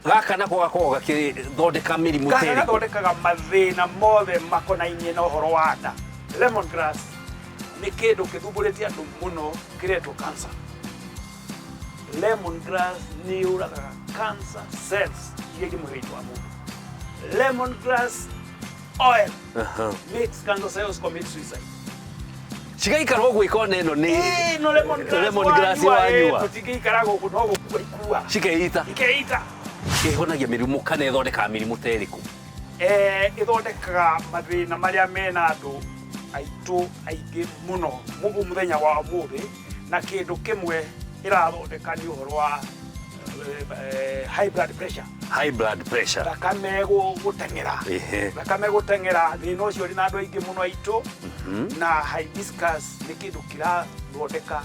gaka nako gakoragwo gakĩthondeka mĩrimũ tĩri. Gaka gathondekaga mathĩna mothe makonainie na ũhoro wa nda. Lemongrass nĩ kĩndũ kĩthumbũrĩtie andũ mũno kĩretwo cancer. Lemongrass nĩ yũragaga cancer cells iria irĩ mwĩrĩ-inĩ wa mũndũ. Lemongrass oil makes cancer cells commit suicide. Cigaikara ũguo ikona ĩno nĩ no lemongrass wanyua. Tũtingĩikara gũkũ no gũkua ikua. Cikeita. Ikeita. Ĩhonagia mĩrimũ kana ĩthondekaga mĩrimũ ta ĩrĩkũ? Ĩthondekaga mathĩna marĩa mena andũ aitũ aingĩ mũno mũthenya wa ũmũthĩ, na kĩndũ kĩmwe ĩrathondeka nĩ ũhoro wa high blood pressure. High blood pressure. Thakame gũteng'era. Thakame gũteng'era thĩna ũcio ũrĩ na andũ aingĩ mũno aitũ, na hibiscus nĩ kĩndũ kĩrathondeka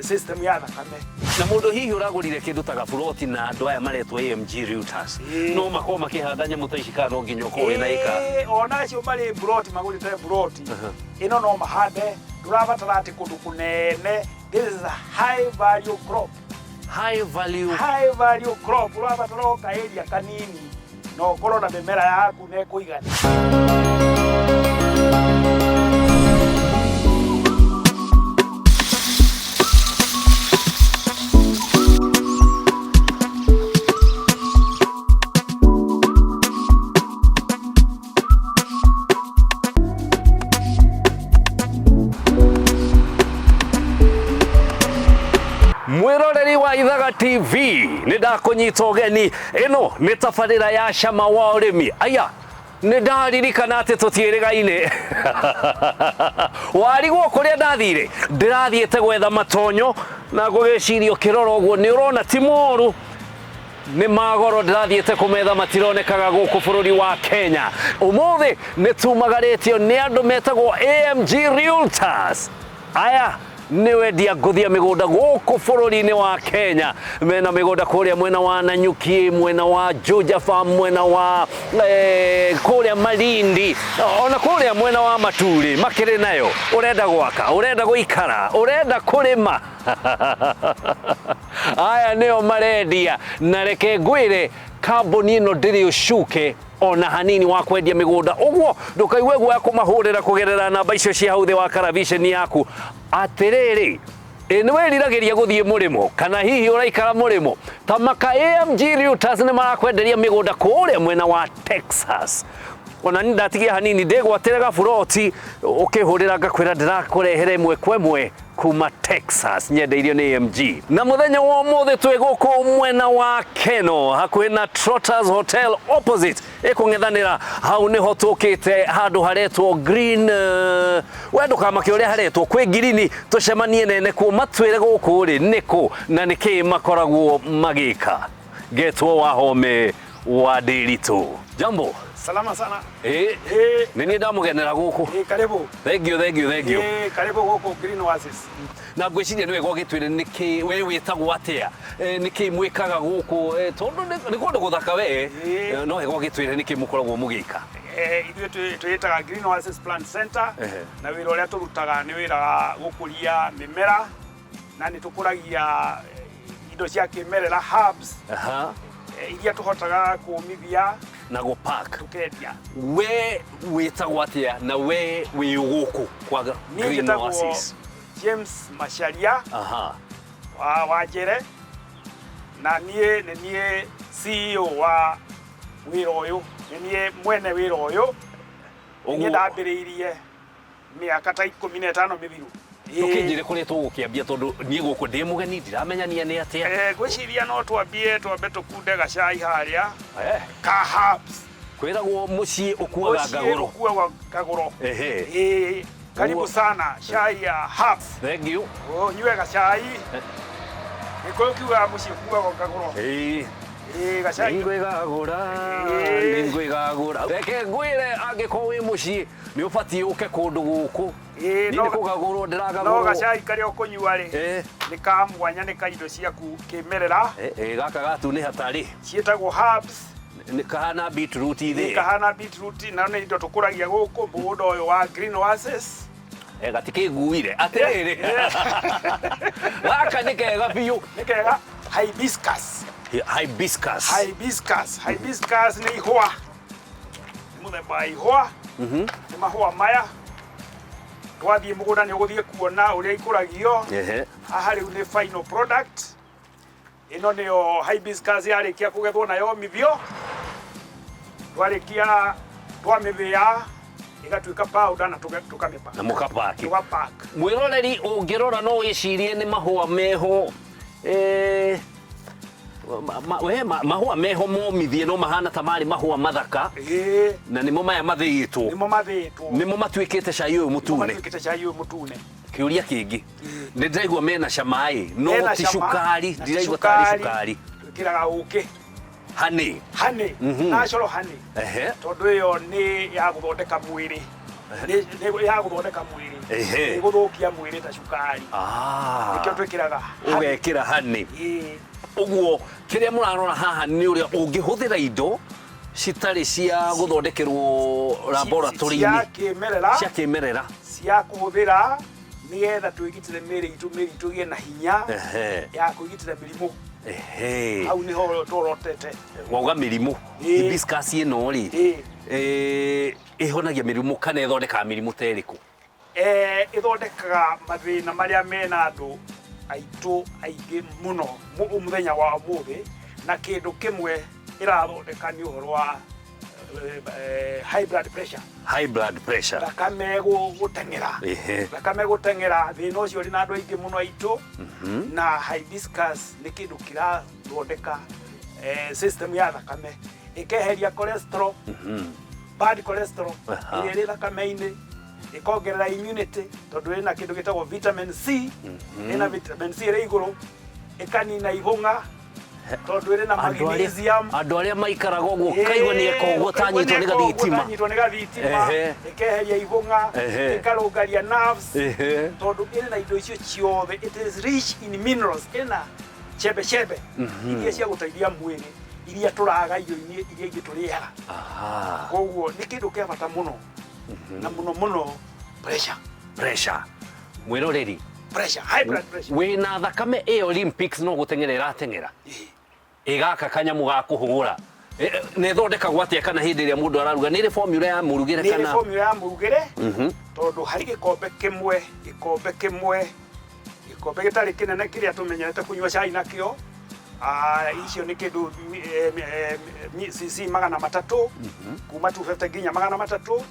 system ya thakame. Na mũndũ hihi ũragũrire kĩndũ ta gaburoti na andũ aya maretwo AMG Realtors, no makorwo makĩhanda nyamũ ta ici kana no nginya ũkorwo wĩna ĩka? Ona acio marĩ buroti magũrĩte buroti ĩno no mahande, ndũrabatara atĩ kũndũ kũnene. This is a high value crop. High value crop. Ũrabatara o kaeria kanini na ũkorwo na mĩmera yaku na ĩkũigana. Wĩrorere wa Ithaga Tv nĩ ndakũnyita ũgeni. Ĩno nĩ tabarĩra ya Cama wa ũrĩmi. Aya, nĩ ndaririkana atĩ tũtiĩrĩgaine. Warigwo kũrĩa ndathire? Ndĩrathiĩte gwetha matonyo na ngũgĩciria ũkĩrora ũguo nĩ ũrona ti mũũru. Nĩ magoro ndĩrathiĩte kũmetha matironekaga gũkũ bũrũri wa Kenya. Ũmũthĩ nĩ tumagarĩtio nĩ andũ metagwo AMG Realtors. Aya nĩ wendia ngũthia mĩgũnda gũkũ bũrũri-inĩ wa Kenya. Mena mĩgũnda kũrĩa mwena wa Nanyuki, mwena wa Juja Farm, mwena wa kũrĩa Malindi, ona kũrĩa mwena wa Maturi makĩrĩ nayo. Ũrenda gwaka, ũrenda gũikara, ũrenda kũrĩma. Aya nĩo marendia, na reke ngwĩre kambuni ĩno ndĩrĩ ũcuke ona hanini wa kwendia mĩgũnda. Ũguo ndũkaigue guoya kũmahũrĩra kũgerera namba icio cia hau thĩ wa karaviceni yaku. Atĩrĩrĩ, nĩ wĩriragĩria gũthiĩ mũrĩmo kana hihi ũraikara mũrĩmo? Tamaka AMG Realtors nĩ marakwenderia mĩgũnda kũrĩa mwena wa Texas. Ona ni ndatigia hanini ndĩgwatĩre gaburoti ũkĩhũrĩra ngakwĩra ndĩrakũrehere ĩmwe kwa ĩmwe kuma Texas nyendeirio nĩ AMG. Na mũthenya wa ũmũthĩ twĩ gũkũ mwena wa Keno hakuhĩ na Trotters Hotel opposite ĩkũng'ethanĩra. Hau nĩho tũkĩte handũ haretwo green, we ndũkamake ũrĩa haretwo kwĩ ngirini. Tũcemanie nene kuo matwĩre gũkũ rĩ nĩkũ na nĩkĩ makoragwo magĩka. Getwo Wahome wa Ndĩritũ. Jambo. Salama sana. Nĩ niĩ ndamũgenera gũkũ. Karibu. Thank you. Karibu gũkũ Green Oasis. Na ngwĩciria nĩwe gwagĩtwĩre nĩkĩ we wĩtagwo atĩa, nĩkĩ mwĩkaga gũkũ, tondũ nĩ kũndũ gũthaka we, no he gwagĩtwĩre nĩkĩ mũkoragwo mũgĩka? Ithuĩ twĩtaga Green Oasis Plant Center, na wĩra ũrĩa tũrutaga nĩ wĩra wa gũkũria mĩmera, na nĩ tũkũragia indo cia kĩmerera herbs iria tũhotaga kũmithia na gũpack tukendia. We wĩtagwo atĩa na we wĩ gũkũ kwa Green Oasis? James Macharia wa njĩra, na niĩ nĩ niĩ CEO wa wĩra ũyũ, nĩ niĩ mwene wĩra ũyũ. Niĩ ndambĩrĩirie mĩaka ta 15 mĩthiru. Tũkĩnjĩre kũrĩa tũgũkĩambia tondũ niĩ gũkũ ndĩ mũgeni ndiramenyania nĩ atĩa. Ngwĩciria no twambe tũkunde gacai harĩa ka herbs. Kwĩragwo mũciĩ ũkuaga ngagũro. Ũkuaga ngagũro. Karibu sana, chai ya herbs. Thank you. Nyue gacai. Nĩkũyũ kiuga mũciĩ ũkuaga ngagũro. Gacai. Nĩngwĩgagũra. Reke ngwĩre angĩkorwo wĩ mũciĩ nĩ ũbatiĩ ũke kũndũ gũkũ. Nĩ kũgagũrwo ndĩragagũrwo. No gacai karĩa ũkũnyua rĩ nĩ ka mwanya, nĩ ka indo ciaku kĩmerera. Gaka gatunĩha tarĩ ciĩtagwo herbs. Nĩ kahana beetroot thĩ. Kahana beetroot, na nĩ indo tũkũragia gũkũ mũgũnda ũyũ wa Green Oasis. Gatikĩnguire atĩrĩrĩ. Gaka nĩ kega biũ. Nĩ kega hibiscus. Hibiscus. Hibiscus nĩ ihũa. Mũthemba wa ihũa. Nĩ mahũa maya. Twathiĩ mũgũnda nĩ ũgũthiĩ kuona ũrĩa ikũragio. Haha rĩu nĩ final product. Ĩno nĩyo hibiscus yarĩkia kũgethwo na yomithio. Twarĩkia twamĩthĩa igatuĩka powder na tũkamĩpaka. Na mũkapaki. Tũgapaka. Mwĩroreri ũngĩrora no wĩcirie nĩ mahũa meho mahũa meho momithie no mahana ta marĩ mahũa mathaka. Na nĩmo maya mathĩĩtwo. Nĩmo matuĩkĩte cai ũyũ mũtune. Kĩũria kĩngĩ. Nĩ ndĩraigua mena cama no ti cukari, ndĩraigua tarĩ cukari. Twĩkĩraga ũkĩ. Honey. Natural honey. Tondũ ĩyo nĩ ya gũthondeka mwĩrĩ. Nĩ ya gũthondeka mwĩrĩ. Nĩ gũthũkia mwĩrĩ ta cukari. Nĩkĩo twĩkĩraga. Ũgekĩra honey. Ũguo kĩrĩa mũrarora haha nĩ ũrĩa ũngĩhũthĩra indo citarĩ cia gũthondekerwo laboratory-inĩ. Cia kĩmerera. Cia kũhũthĩra nĩgetha twĩgitĩre mĩĩrĩ itũ gĩe na hinya ya kwĩgitĩra mĩrimũ. Hau nĩho tũrotete. Wauga mĩrimũ. Hibiscus ĩno rĩ ĩhonagia mĩrimũ kana ĩthondekaga mĩrimũ ta ĩrĩkũ? Ĩthondekaga mathĩna marĩa mena andũ aitũ aingĩ mũno mũthenya wa ũmũthĩ, na kĩndũ kĩmwe ĩrathondeka nĩ ũhoro wa high blood pressure. Thakame gũteng'era. Thakame gũteng'era thĩna ũcio ũrĩ na andũ aingĩ mũno aitũ. Na hibiscus nĩ kĩndũ kĩrathondeka system ya thakame, ĩkeheria cholesterol, bad cholesterol ĩrĩa ĩrĩ thakame-inĩ, ĩkongerera immunity tondũ ĩna kĩndũ gĩtagwo vitamin C, ĩna vitamin C ĩrĩ igũrũ, ĩkanina ibũng'a tondũ ĩrĩ na magnesium. Andũ arĩa maikaraga ũguo kaigua nĩ eka ũguo tanyitwo nĩ gathitima, ĩkeheria ibũng'a, ĩkarũngaria nerves tondũ ĩrĩ na indo icio ciothe. It is rich in minerals, ĩna chembe iria cia gũteithia mwĩrĩ, iria tũraga irio-inĩ iria ingĩ tũrĩaga. Koguo nĩ kĩndũ kĩa bata mũno na mũno pressure. Mwĩroreri, high blood pressure. Wĩna thakame ĩyo Olympics no gũteng'era ĩrateng'era ĩgaka kanyamũ ga kũhũra nĩ ĩthondekagwo atĩa kana hĩndĩ ĩrĩa mũndũ araruga nĩ ĩrĩ formula ya mũrugĩre kana? Nĩ formula ya mũrugĩre tondũ harĩ gĩkombe gĩtarĩ kĩnene kĩrĩa tũmenyerete kũnyua cai nakĩo, icio nĩ kĩndũ cc 300 kuma 250 nginya 300,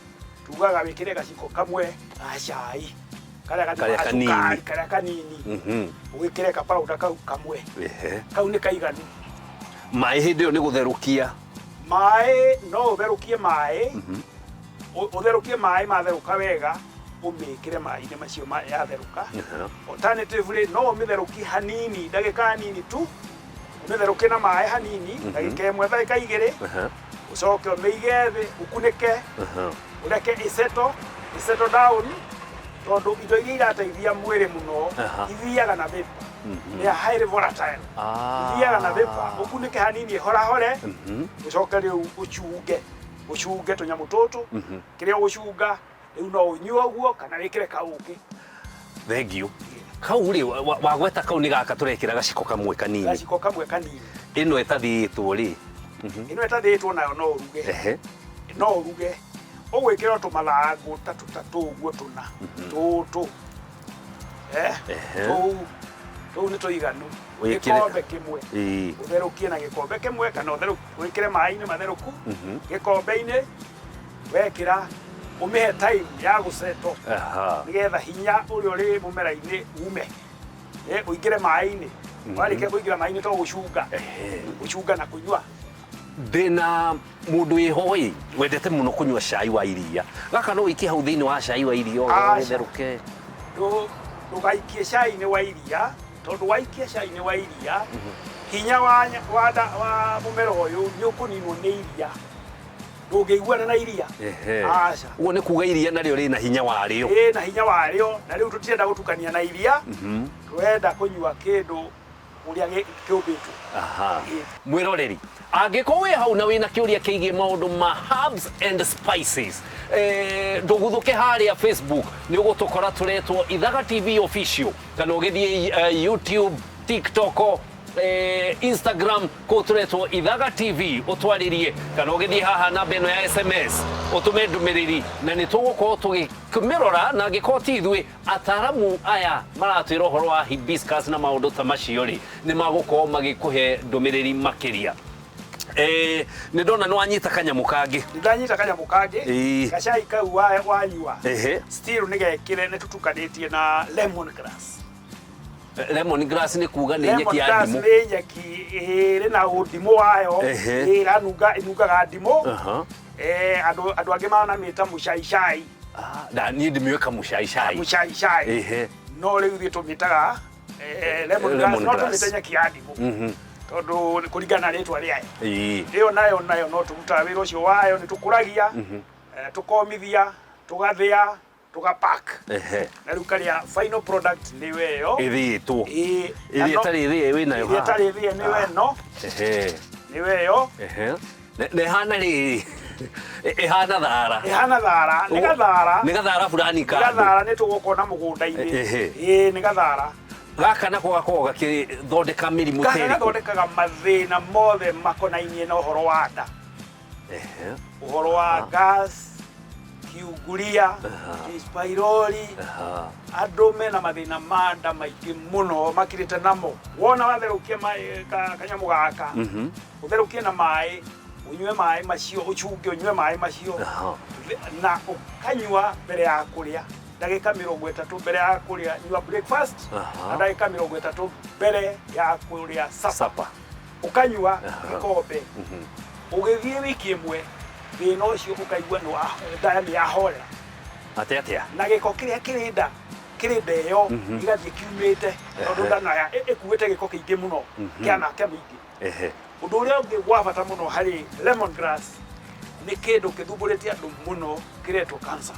tugaga wĩkĩre gaciko kamwe ga cai karĩa kanini ũgĩkĩre ka powder kau kamwe, kau nĩ kaiganu. Maĩ hĩndĩ ĩyo nĩ gũtherũkia? Maĩ no ũtherũkie maĩ matherũka wega, ũmĩkĩre maĩ-inĩ macio yatherũka. Alternatively no ũmĩtherũkie hanini, ndagĩka nini tu, ũmĩtherũkie na maĩ hanini ndagĩka ĩmwe ndagĩka igĩrĩ, ũcoke ũmĩige thĩ ũkunĩke, ũreke ĩsettle down tondũ indo iria irateithia mwĩrĩ mũno ithiaga na vapor. They are highly volatile. Ithiaga na vapor, ũkunĩke hanini horahore, ũcoke rĩu ũcunge tũnyamũ tũtũ, kĩrĩa ũgũcunga rĩu no ũnyue ũguo kana wĩkĩre kaũkĩ. Thengiũ. Kau rĩ wagweta kau nĩ gaka tũrekĩra gaciko kamwe kanini. Ĩno ĩtathĩĩtwo rĩ? Ĩno ĩtathĩĩtwo nayo no ũruge. Ũgwĩkĩra tũmathangũ ta tũtatũ ũguo tũna tũtũ. Tũu nĩ tũiganu. Gĩkombe kĩmwe ũtherũkie na gĩkombe kĩmwe kana wĩkĩre maĩ-inĩ matherũku gĩkombe-inĩ, wekĩra ũmĩhe time ya gũsettle nĩgetha hinya ũrĩa ũrĩ mũmera-inĩ ume, ũingĩre maĩ-inĩ. Warĩkia kũingĩra maĩ-inĩ to gũcunga na kũnyua. Ndĩna mũndũ wĩho wendete mũno kũnyua cai wa iria, gaka no wĩikie hau thĩinĩ wa cai wa iria ũtherũke? Ndũgaikie cai-inĩ wa iria tondũ waikia cai-inĩ wa iria hinya wa mũmera ũyũ nĩ ũkũninwo nĩ iria, ndũngĩiguana na iria. Ũguo nĩ kuga iria narĩo rĩna hinya warĩo? Na hinya warĩo, na rĩu tũtirenda gũtukania na iria, twenda kũnyua kĩndũ ũrĩa kĩũmbĩtwo. Mwĩroreri, angĩkorwo wĩ hau na wĩna kĩũria kĩgiĩ maũndũ ma herbs and spices, ndũguthũke harĩa Facebook nĩ ũgũtũkora tũretwo Ithaga TV official, kana ũgĩthiĩ YouTube, TikTok, Instagram kå tũretwo Ithaga TV ũtwarĩrie kana ũgĩthiĩ haha namba ĩno ya SMS ũtũme ndũmĩrĩri na nĩ tũgũkorwo tũgĩkĩmĩrora na angĩkorwo ti ithuĩ ataramu aya maratwĩra ũhoro wa hibiscus na maũndũ ta macio rĩ nĩ magũkorwo magĩkũhe ndũmĩrĩri makĩria. Nĩ ndona nĩ wanyita kanyamũ kangĩ. Ndanyita kanyamũ kangĩ gacai kau wanyua still nĩ gekĩre nĩ tũtukanĩtie na lemon grass. Lemon grass nĩ kuga nĩ nyeki ya ndimũ. Nĩ nyeki ĩrĩ na ũndimũ wayo ĩnungaga ndimũ. Andũ angĩ manamĩta mũcaicai. Na niĩ ndĩmĩũĩ mũcaicai. Mũcaicai. No rĩu ithuĩ tũmĩtaga lemon grass no tũmĩte nyeki ya ndimũ. Tondũ kũringana na rĩtwa rĩayo. Ĩyo nayo no tũrutaga wĩra ũcio wayo nĩ tũkũragia tũkomithia tũgathĩa tũgapack. Na rĩu karĩa final product nĩyo ĩyo ĩthĩĩtwo ĩrĩa ĩtarĩ thĩe wĩnayo haha. Ĩtarĩ thĩe nĩyo ĩno. Nĩyo ĩyo. Na ĩhana rĩrĩ ĩhana thara. Ĩhana thara nĩ gathara. Nĩ gathara fulani kando. Gathara nĩ tũgũkona mũgũnda-inĩ. Nĩ gathara. Gaka nako gakoragwo gakĩthondeka mĩrimũ ta ĩrĩkũ? Gathondekaga mathĩna mothe makonainie na ũhoro wa nda. Ũhoro wa gas, kiunguria, pylori, andũ mena mathĩna ma nda maingĩ mũno makirĩte namo. Wona watherũkia kanyamũ gaka ũtherũkie na maĩ unyue maĩ macio ũcunge unyue maĩ macio na ũkanyua mbere ya kũrĩa. Ndagĩka 30 mbere ya kũrĩa nyua breakfast na ndagĩka 30 mbere ya kũrĩa supper. Ũkanyua gĩkombe. Ũgĩthiĩ wiki ĩmwe thĩna ũcio ũkaigua nĩ yahorera. Atĩa? Na gĩko kĩrĩa kĩrĩ nda ĩyo igathiĩ kiumĩte tondũ nda nayo ĩkuĩte gĩko kĩingĩ mũno kĩana kĩa mũingĩ. Ũndũ ũrĩa ũngĩ wa bata mũno harĩ lemon grass nĩ kĩndũ kĩthumbũrĩte andũ mũno kĩretwo cancer.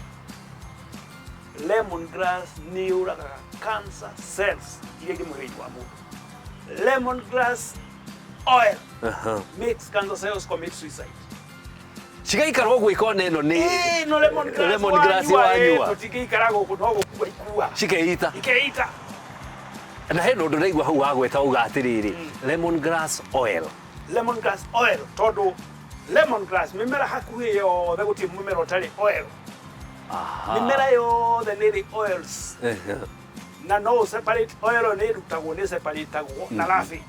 Lemon grass nĩ yũragaga cancer cells iria irĩ mwĩrĩ-inĩ wa mũndũ. Lemon grass oil makes cancer cells commit suicide. Cigaikara ũguo ikona ĩno nĩ no lemon grass wanyua. Tũtingĩikara gũkũ no gũkua ikua. Cikeita. Ikeita. Na he ũndũ ndaigua hau wagweta uga atĩrĩrĩ lemon grass oil. Lemon grass oil tondũ lemon grass mĩmera hakuhĩ yothe gũtirĩ mũmera ũtarĩ oil. Mĩmera yothe nĩ oils. Na no separate oil nĩ rutagwo nĩ separatagwo na lavage.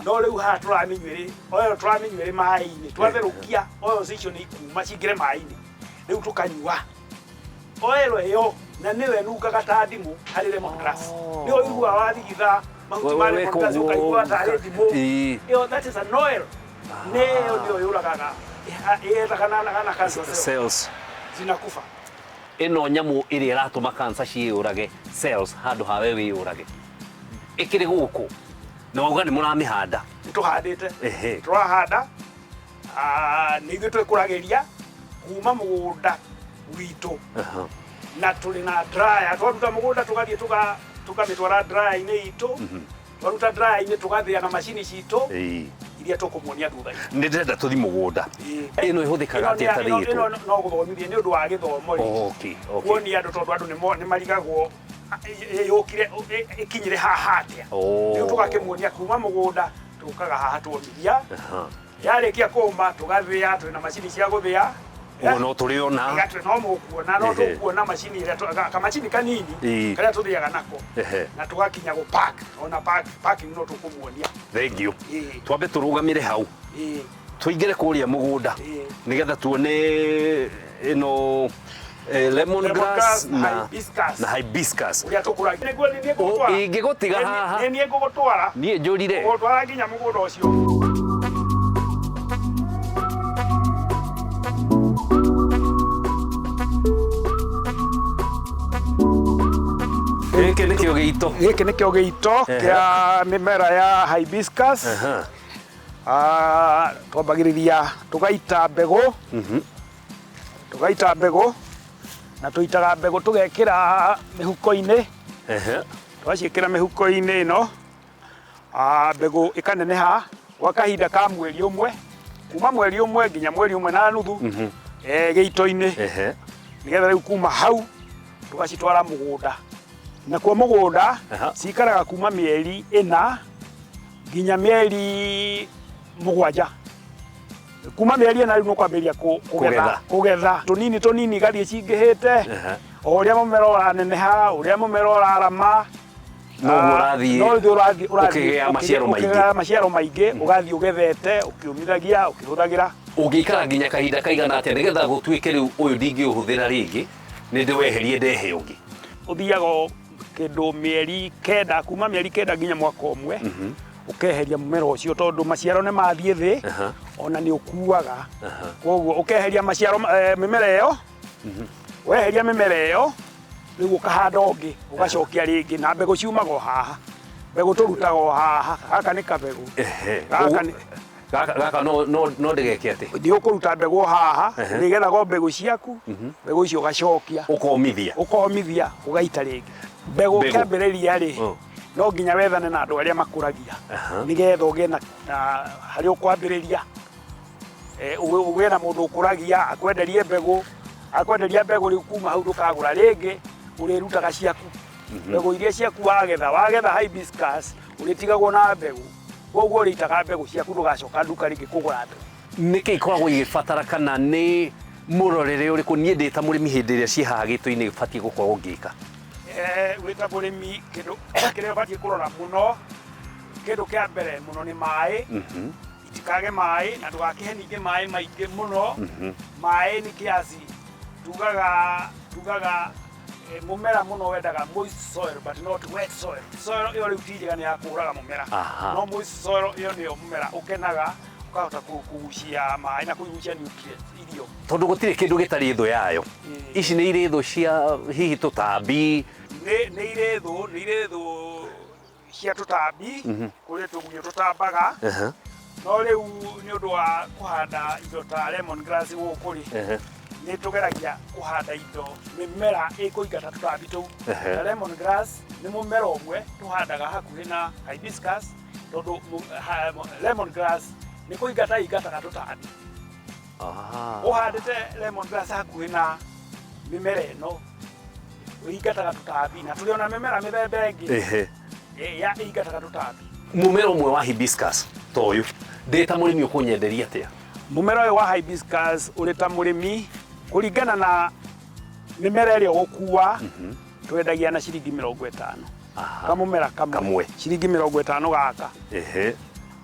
No rĩu haha tũramĩnyuĩrĩ oil tũramĩnyuĩrĩ maĩ-inĩ twatherũkia oils icio nĩ ikuma cingĩre maĩ-inĩ rĩu tũkanyua oil ĩyo na nĩyo ĩnungaga ta ndimũ harĩ lemon grass. Nĩyo ũiguaga wathigitha mahuti ma lemon grass ũkaigua tarĩ ndimũ. Ĩyo that is an oil. Nĩyo yũragaga yethagana na cancer cells zinakufa. Ĩno nyamũ ĩrĩa ĩratũma cancer ciĩyũrage cells handũ ha we wĩyũrage ĩkĩrĩ gũkũ na wauga nĩ mũramĩhanda. Tũhandĩte tũrahanda nĩ ithuĩ twĩkũragĩria kuma mũgũnda witũ na tũrĩ na dryer. Twaruta mũgũnda tũgathiĩ tũkamĩtwara dryer-inĩ itũ. Twaruta dryer-inĩ tũgathĩa na macini citũ iria tũkũmuonia thutha-inĩ. Nĩ ndĩrenda tũthi mũgũnda. Ĩno ĩhũthĩkaga atĩa ĩtarĩtwo? Ĩno no gũthomithia nĩ ũndũ wa gĩthomo. Kuonia andũ tondũ andũ nĩ marigagwo yũkire ĩkinyire haha atĩa. Rĩu tũgakĩmuonia kuma mũgũnda tũkaga haha tuomithia. Yarĩkia kũũma tũgathĩa twĩna macini cia gũthĩa. Ũguo no tũrĩona. No mũkuona no tũkuona macini ĩrĩa kamacini kanini karĩa tũthĩaga nako na tũgakinya gũ-pack. Ona packing no tũkũmuonia. Thank you. Twambe tũrũgamĩre hau tũingĩre kũrĩa mũgũnda nĩgetha tuone ĩno lemon grass na hibiscus. Ingĩgũtiga haha niĩ ngũgũtwara niĩ njũrire ngũgũtwara nginya mũgũnda ũcio. Gĩkĩ nĩkĩo gĩito. Gĩkĩ nĩkĩo gĩito kĩa mĩmera ya hibiscus. Twambagĩrĩria tũgaita mbegũ na tũitaga mbegũ tũgekĩra mĩhuko-inĩ. Twaciĩkĩra mĩhuko-inĩ ĩno mbegũ ĩkaneneha gwa kahinda ka mweri ũmwe, kuma mweri ũmwe nginya mweri ũmwe na nuthu gĩito-inĩ. Nĩgetha rĩu kuma hau tũgacitwara mũgũnda. Nakuo mũgũnda cikaraga kuma mĩeri 4 nginya mĩeri 7 kuma mĩeri ĩna rĩu no kwambĩrĩria kũgetha tũnini gathiĩ cingĩhĩte o ũrĩa mũmera ũraneneha ũrĩa mũmera ũrarama no ũrathiĩ ũkĩgĩa maciaro maingĩ ũgathiĩ ũgethete ũkĩũmithagia ũkĩhũthagĩra. Ũngĩikara nginya kahinda kaigana atĩa nĩgetha gũtuĩke rĩu ũyũ ndingĩũhũthĩra rĩngĩ nĩ ndĩweherie ndehe ũngĩ? Ũthiaga kĩndũ mĩeri 9 kuma mĩeri 9 nginya mwaka ũmwe ũkeheria mũmera ũcio tondũ maciaro nĩ mathiĩ thĩ ona nĩ ũkuaga. Koguo ũkeheria maciaro mĩmera ĩyo weheria mĩmera ĩyo rĩu ũkahanda ũngĩ ũgacokia rĩngĩ na mbegũ ciumaga o haha, mbegũ tũrutaga o haha. Gaka nĩ kabegũ gaka no ndĩgeke atĩ nĩ ũkũruta mbegũ haha nĩgetha mbegũ ciaku mbegũ icio ũgacokia ũkomithia ũgaita rĩngĩ mbegũ kĩambĩrĩria rĩ. No nginya wethane na andũ arĩa makũragia nĩgetha ũgĩe na harĩ ũkwambĩrĩria ũgĩe na mũndũ ũkũragia akwenderie mbegũ rĩu kuma hau ndũkagũra rĩngĩ ũrĩrutaga ciaku mbegũ iria ciaku wagetha hibiscus ũrĩtigagwo na mbegũ. Koguo ũrĩitaga mbegũ ciaku ndũgacoka nduka rĩngĩ kũgũra mbegũ. Nĩkĩ ikoragwo igĩbatara kana nĩ mũrorere ũrĩkũ niĩ ndĩ ta mũrĩmi hĩndĩ ĩrĩa ciĩ haha gĩtũ-inĩ batiĩ gũkorwo ngĩka? Wĩ ta mũrĩmi kĩndũ kĩrĩa ũbatiĩ kũrora mũno, kĩndũ kĩa mbere mũno nĩ maĩ. Itikage maĩ na ndũgakĩhe ningĩ maĩ maingĩ mũno. Maĩ nĩ kiasi tugaga mũmera mũno wendaga moist soil but not wet soil. Soil ĩyo rĩu ti njega nĩ ya kũraga mũmera, no moist soil ĩyo nĩyo mũmera ũkenaga ũkahota kũgucia maĩ na kũgucia nutrients irio. Tondũ gũtirĩ kĩndũ gĩtarĩ thũ yayo. Ici nĩ irĩ thũ cia hihi tũtambi? Nĩ irĩ thũ cia tũtambi, kũrĩ tũgunyũ tũtambaga. No rĩu nĩ ũndũ wa kũhanda indo ta lemon grass gũkũ rĩ nĩ tũgeragia kũhanda indo mĩmera ĩkũingata tũtambi tũu. Lemon grass nĩ mũmera ũmwe tũhandaga hakuhĩ na hibiscus tondũ lemon grass nĩ kũingata ingataga tũtambi. Ũhandĩte lemon grass hakuhĩ na mĩmera ĩno ũingataga tũtambi na tũrĩ ona mĩmera mĩthemba ĩngĩ ĩingataga tũtambi. Mũmera ũmwe wa hibiscus ta ũyũ ndĩ ta mũrĩmi ũkũnyenderia atĩa? Mũmera ũyũ wa hibiscus ũrĩ ta mũrĩmi kũringana na mĩmera ĩrĩa ũgũkua twendagia na ciringi 50 kamũmera kamwe, ciringi 50 gaka.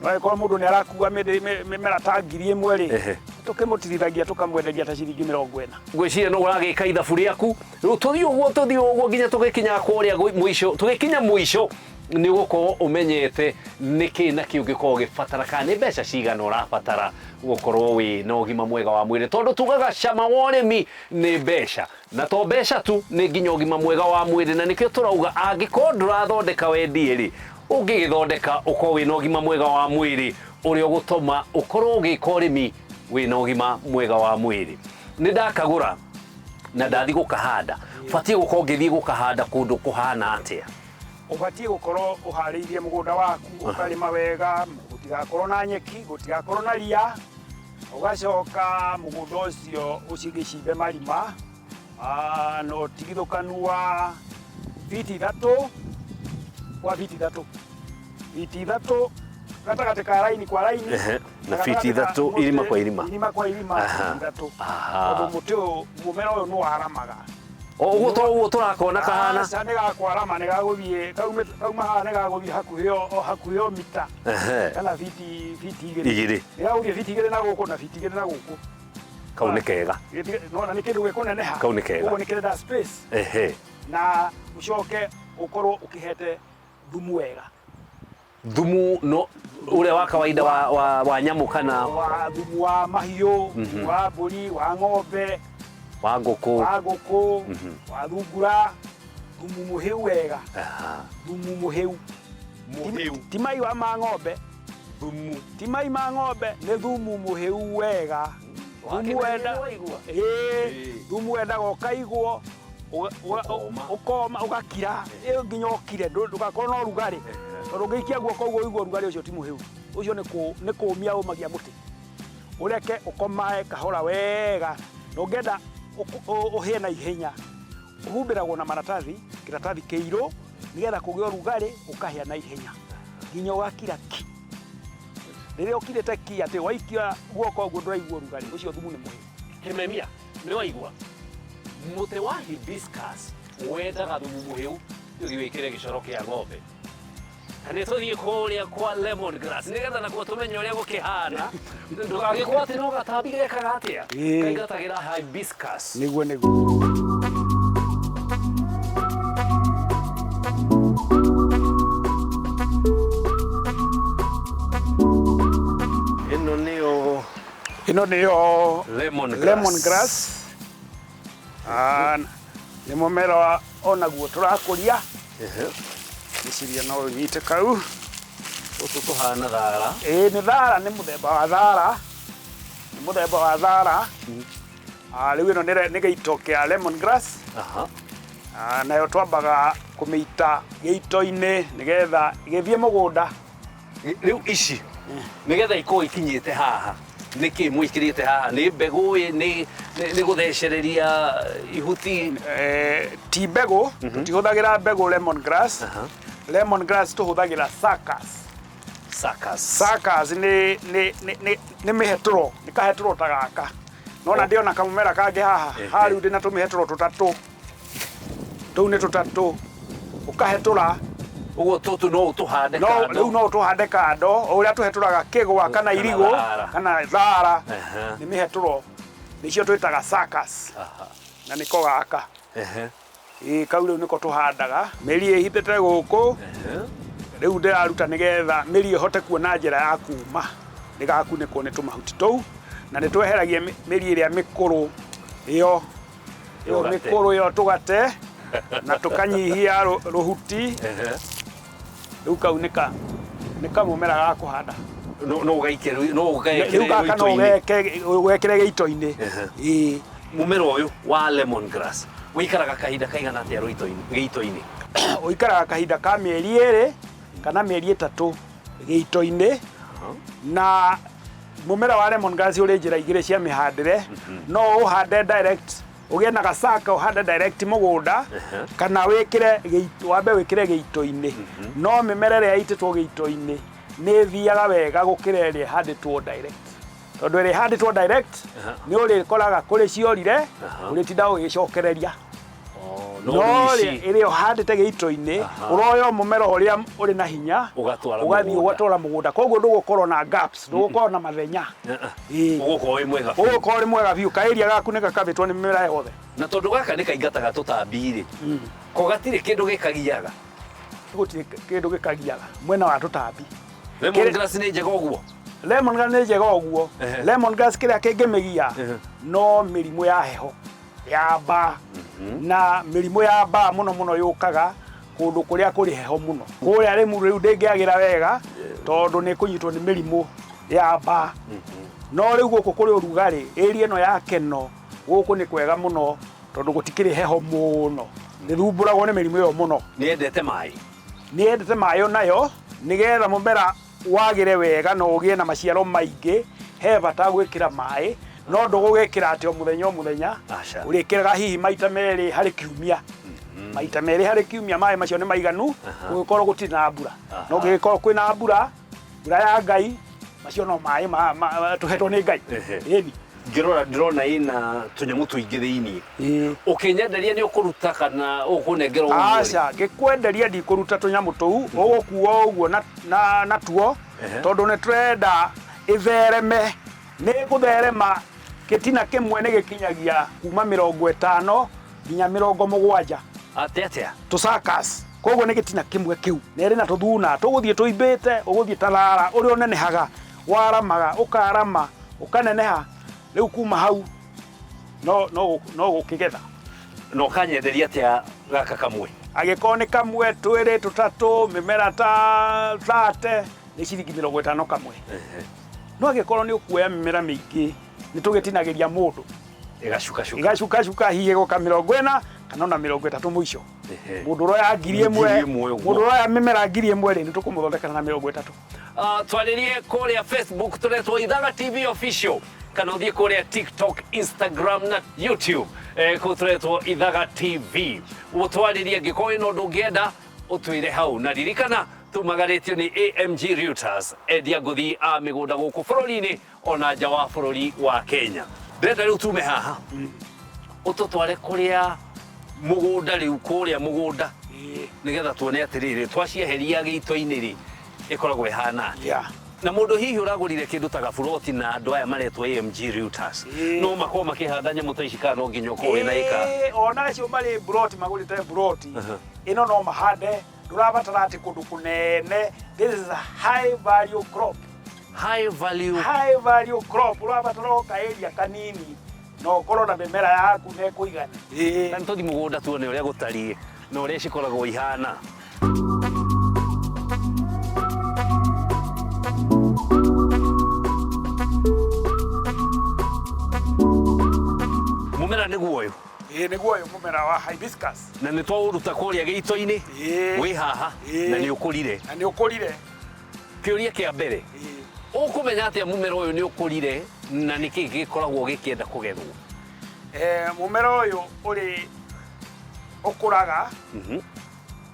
No ĩkorwo mũndũ nĩ arakua mĩmera ta 1000 rĩ tũkĩmũtirithagia tũkamwenderia ta ciringi 40. Ngwĩciria no ũragĩka ithabu rĩaku rĩu tũthiĩ ũguo nginya tũgĩkinya kũrĩa mũico, tũgĩkinya mũico nĩ gũkorwo ũmenyete nĩkĩ na kĩ ũngĩkorwo ũgĩbatara kana nĩ mbeca cigana ũrabatara gũkorwo wĩ na ũgima mwega wa mwĩrĩ, tondũ tugaga cama wa ũrĩmi nĩ mbeca na to mbeca tu nĩ nginya ũgima mwega wa mwĩrĩ. Na nĩkĩo tũrauga angĩkorwo ndũrathondeka wendie rĩ ũngĩgĩthondeka ũkorwo wĩ na ũgima mwega wa mwĩrĩ ũrĩa ũgũtũma ũkorwo ũgĩka ũrĩmi wĩ na ũgima mwega wa mwĩrĩ. Nĩ ndakagũra na ndathi gũkahanda, batiĩ gũkorwo ngĩthiĩ gũkahanda kũndũ kũhana atĩa? Ũbatiĩ gũkorwo ũharĩirie mũgũnda waku ũkarĩma wega, gũtigakorwo na nyeki, gũtigakorwo na ria. Ũgacoka mũgũnda ũcio ũcigĩcimbe marima na ũtigithũkanu wa biti 3 kwa biti 3. Biti 3 gatagatĩ ka raini kwa raini na biti 3 irima kwa irima. Irima kwa irima 3. Tondũ mũtĩ ũyũ mũmera ũyũ nĩ waramaga. Ũguo tũrakona kahana nĩ gakwarama nĩ gagũthiĩ kauma haha nĩ gagũthiĩ hakuhĩ o mita kana biti 2 nĩ gagũthiĩ biti 2 na gũkũ na biti 2 na gũkũ. Kau nĩ kega na nĩ kĩndũ gĩkũneneha, kau nĩ kega, ũguo nĩ kĩrenda space na ũcoke ũkorwo ũkĩhete thumu wega. Thumu no ũrĩa wa kawaida wa nyamũ kana thumu wa mahiũ, wa mbũri, wa ng'ombe, wa ngũkũ, wa thungura, thumu mũhĩu wega. Thumu mũhĩu ti mai wa ma ng'ombe, ti mai ma ng'ombe, nĩ thumu mũhĩu wega. Thumu wendaga ũkaigwo ũkoma ũgakira nginya ũkire ndũgakorwo na ũrugarĩ, tondũ ũngĩikia guoko ũguo ũigua ũrugarĩ ũcio ti mũhĩu, ũcio nĩ kũũmia ũmagia mũtĩ. Ũreke ũkomae kahora wega na ũngĩenda ũhĩe na ihenya ũhumbĩragwo na kĩratathi kĩirũ nĩgetha kũgĩa ũrugarĩ ũkahĩa na ihenya nginya ũgakira ki rĩrĩa ũkirĩte ki atĩ waikia guoko ũguo ndũraigua ũrugarĩ ũcio thumu nĩ mũhĩu. Kĩmemia nĩwaigua mũtĩ wa hibiscus wendaga thumu mũhĩu ũthiĩ wĩkĩre gĩcoro kĩa ng'ombe. Nĩ tũthiĩ kũrĩa kwa lemon grass nĩgetha nakuo tũmenye ũrĩa gũkĩhana ndũgagĩkorwo atĩ no gatambi gekaga atĩa kaingatagĩra hibiscus. Nĩguo ĩno nĩyo lemon grass. Nĩ mũmera onaguo tũrakũria. Gĩciria no ũnyite kau. Gũkũ kũhana thara. Nĩ thara, nĩ mũthemba wa thara. Nĩ mũthemba wa thara. Rĩu ĩno nĩ gĩito kĩa lemon grass. Nayo twambaga kũmĩita gĩito-inĩ nĩgetha igĩthiĩ mũgũnda. Rĩu ici nĩgetha ikorwo ikinyĩte haha nĩkĩ mwĩkĩrĩte haha? Nĩ mbegũ nĩ gũthecereria ihuti? Ti mbegũ, tũtihũthagĩra mbegũ lemon grass. Lemon grass tũhũthagĩra suckers. Suckers nĩ mĩhetũro, nĩ kahetũro ta gaka. Nona ndĩona kamũmera kangĩ haha, rĩu ndĩna tũmĩhetũro tũtatũ. Tũu nĩ tũtatũ. Ũkahetũra. Ũguo tũtũ no ũtũhande kando? Rĩu no ũtũhande kando, o ũrĩa tũhetũraga kĩgwa kana irigũ kana thara. Nĩ mĩhetũro, nĩcio twĩtaga suckers. Na nĩko gaka. Kau rĩu nĩko tũhandaga. Mĩri ĩhithĩte gũkũ. Rĩu ndĩraruta nĩgetha mĩri ĩhote kuona njĩra ya kuma. Nĩgakunĩkwo nĩ tũmahuti tũu. Na nĩtweheragia mĩri ĩrĩa mĩkũrũ ĩyo. Mĩkũrũ ĩyo tũgate na tũkanyihia rũhuti. Rĩu kau nĩ kamũmera ga kũhanda. No ũgekĩre gĩito-inĩ. Mũmera ũyũ wa lemon grass wĩikaraga kahinda kaigana atĩa gĩito-inĩ? Ũikaraga kahinda ka mĩeri 2 kana mĩeri 3 gĩito-inĩ. Na mũmera wa lemon grass ũrĩ njĩra igĩrĩ cia mĩhandĩre. No ũhande direct, ũgĩe na gacaka ũhande direct mũgũnda, kana wambe wĩkĩre gĩito-inĩ. No mĩmera ĩrĩa yaitĩtwo gĩito-inĩ nĩ thiaga wega gũkĩra ĩrĩa ĩhandĩtwo direct. Tondũ ĩrĩa ĩhandĩtwo direct nĩ ũrĩkoraga kũrĩ ciorire ũrĩtinda ũgĩcokereria. No ĩrĩa ũhandĩte gĩito-inĩ ũroya mũmera ũrĩa ũrĩ na hinya ũgathiĩ ũgatwara mũgũnda. Koguo ndũgũkorwo na gaps, ndũgũkorwo na mathenya. Ũgũkorwo wĩ mwega biũ, kaĩria gaku nĩ gakabĩtwo nĩ mĩmera yothe. Na tondũ gaka nĩ kaingataga tũtambi-rĩ, ko gatirĩ kĩndũ gĩkagiaga? Gũtirĩ kĩndũ gĩkagiaga mwena wa tũtambi. Lemon grass nĩ njega ũguo? Lemon grass nĩ njega ũguo. Lemon grass kĩrĩa kĩngĩmĩgia no mĩrimũ ya heho, ya mbaa. Na mĩrimũ ya mbaa mũno mũno yũkaga kũndũ kũrĩa kũrĩ heho mũno. Kũrĩa rĩu ndĩngĩagĩra wega tondũ nĩ kũnyitwo nĩ mĩrimũ ya mbaa. No rĩu gũkũ kũrĩ ũrugarĩ, area ĩno ya Keno gũkũ nĩ kwega mũno tondũ gũtikĩrĩ heho mũno. Ndĩthumbũragwo nĩ mĩrimũ ĩyo mũno. Nĩyendete maĩ? Nĩyendete maĩ onayo, nĩgetha mũmera wagĩre wega na ũgĩe na maciaro maingĩ, he bata gwĩkĩra maĩ. No ndũgũgĩkĩra atĩ o mũthenya ũrĩkĩraga hihi maita 2 harĩ kiumia. Maita 2 harĩ kiumia maĩ macio nĩ maiganu gũgĩkorwo gũtirĩ na mbura. No ũngĩgĩkorwo kwĩna mbura ya Ngai, macio no maĩ tũhetwo nĩ Ngai. Ngĩrora ndĩrona ĩna tũnyamũ tũingĩ thĩinĩ. Ũkĩnyenderia nĩ ũkũruta kana ũkũnengera ũguo? Aca, ngĩkwenderia ndikũruta tũnyamũ tũu, ũgũkuo ũguo na tuo tondũ nĩ tũrenda ĩthereme. Nĩ gũtherema gĩtina kĩmwe nĩ gĩkinyagia kuma 50 nginya 70. Atĩa? Tũsuckers. Koguo nĩ gĩtina kĩmwe kĩu. Nĩ ĩrĩ na tũthuna tũgũthiĩ tũimbĩte, ũgũthiĩ ta thara ũrĩa ũnenehaga, waramaga, ũkarama, ũkaneneha. Rĩu kuma hau no gũkĩgetha. No kanyenderia atĩa gaka kamwe? Agĩkorwo nĩ kamwe, 2, 3, mĩmera ta 30 nĩ ciringi 50 kamwe. No agĩkorwo nĩ ũkuoya mĩmera mĩingĩ nĩ tũgĩtinagĩria mũndũ. Igacuka hihi gũka 40 kana ona 30 mũico. Mũndũ ũroya 1000, mũndũ ũroya mĩmera 1000 nĩ tũkũmũthondekana na 30. Twarĩrie kũrĩa Facebook tũretwo Ithaga TV official, kana ũthiĩ kũrĩa TikTok, Instagram na YouTube kũu tũretwo Ithaga TV. Ũtwarĩrie angĩkorwo ĩno ũndũ ũngĩenda ũtwĩre hau, na ririkana tumagarĩtio nĩ AMG Realtors, endia ngũthi a mĩgũnda gũkũ bũrũri-inĩ ona nja wa bũrũri wa Kenya. Ndĩrenda rĩu tume haha ũtũtware kũrĩa mũgũnda rĩu kũrĩa mũgũnda nĩgetha tuone atĩrĩrĩ twacieheria gĩito-inĩ rĩ ĩkoragwo ĩhana atĩa. Na mũndũ hihi ũragũrire kĩndũ ta gaburoti na andũ aya maretwo AMG Realtors no makorwo makĩhanda nyamũ ta ici kana no nginya ũkorwo wĩna ĩka? Ona acio marĩ buroti magũrĩte buroti ĩno no mahande, ndũrabatara atĩ kũndũ kũnene. This is a high value crop. High value crop. Ũrabatara o kaĩria kanini no ũkorwo na mĩmera yaku nekũigana. Na nĩtũthi mũgũnda tuone ũrĩa gũtariĩ na ũrĩa cikoragwo ihana. Mũmera nĩguo ũyũ? Nĩguo ũyũ mũmera wa hibiscus. Na nĩ twaũruta kũrĩa gĩito-inĩ wĩ haha na nĩ ũkũrire. Kĩũria kĩa mbere, ũkũmenya atĩa mũmera ũyũ nĩ ũkũrire na nĩkĩ gĩkoragwo gĩkĩenda kũgethwo? Mũmera ũyũ ũkũraga